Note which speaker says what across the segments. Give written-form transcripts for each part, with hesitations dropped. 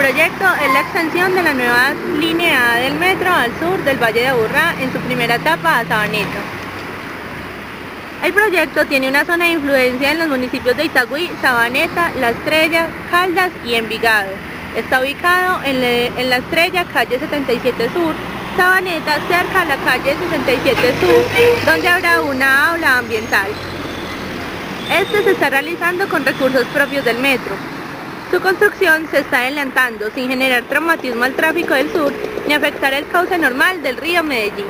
Speaker 1: proyecto es la extensión de la nueva línea A del metro al sur del Valle de Aburrá en su primera etapa a Sabaneta. El proyecto tiene una zona de influencia en los municipios de Itagüí, Sabaneta, La Estrella, Caldas y Envigado. Está ubicado en La Estrella, calle 77 Sur, Sabaneta, cerca a la calle 67 Sur, donde habrá una aula ambiental. Este se está realizando con recursos propios del metro. Su construcción se está adelantando sin generar traumatismo al tráfico del sur ni afectar el cauce normal del río Medellín.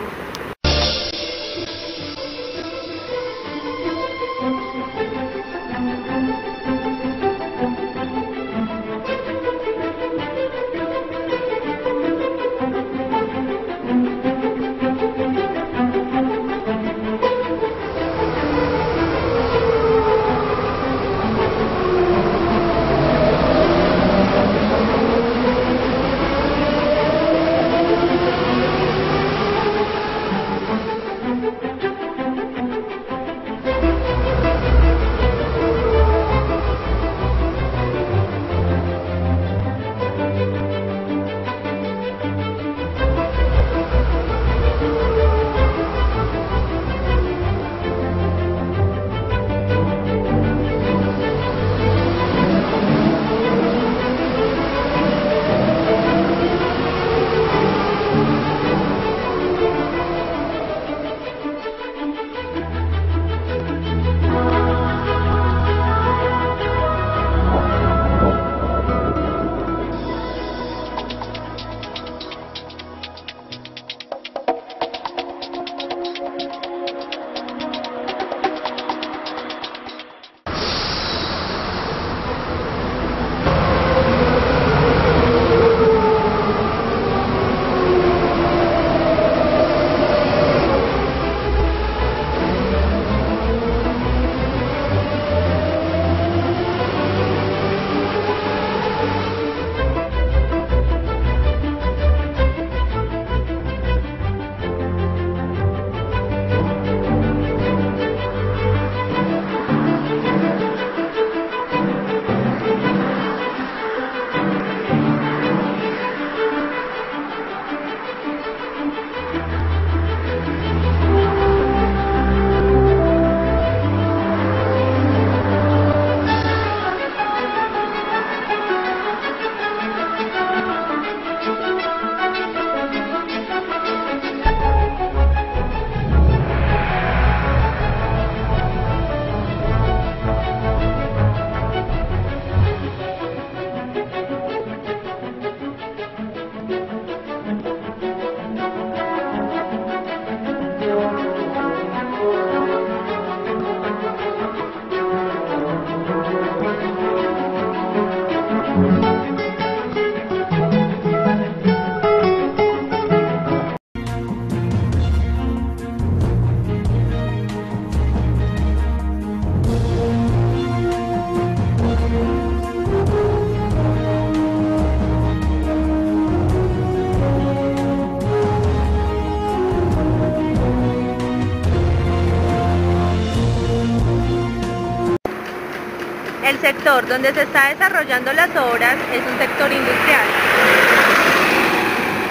Speaker 1: El sector donde se está desarrollando las obras es un sector industrial.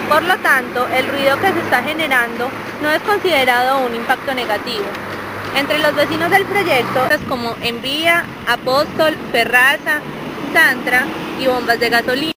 Speaker 1: Por lo tanto, el ruido que se está generando no es considerado un impacto negativo. Entre los vecinos del proyecto, como Envía, Apóstol, Ferraza, Santra y bombas de gasolina.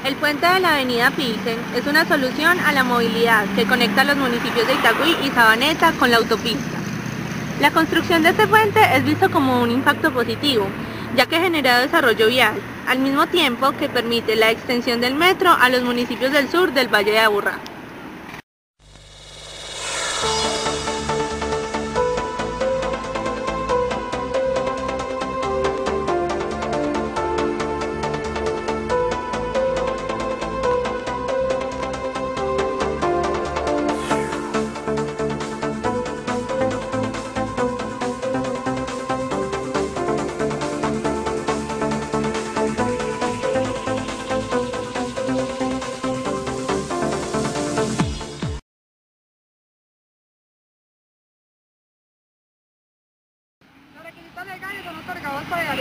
Speaker 1: El puente de la avenida Pilsen es una solución a la movilidad que conecta los municipios de Itagüí y Sabaneta con la autopista. La construcción de este puente es visto como un impacto positivo, ya que genera desarrollo vial, al mismo tiempo que permite la extensión del metro a los municipios del sur del Valle de Aburrá.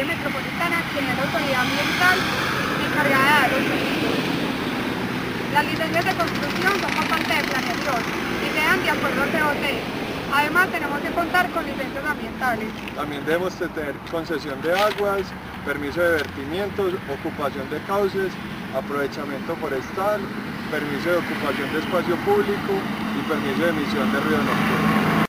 Speaker 2: área metropolitana tiene la autoridad ambiental encargada de dar los permisos. Las licencias de construcción son por parte de planeación y quedan de acuerdo al COT. Además tenemos que contar con licencias ambientales.
Speaker 3: También debemos tener concesión de aguas, permiso de vertimientos, ocupación de cauces, aprovechamiento forestal, permiso de ocupación de espacio público y permiso de emisión de ruido nocturno.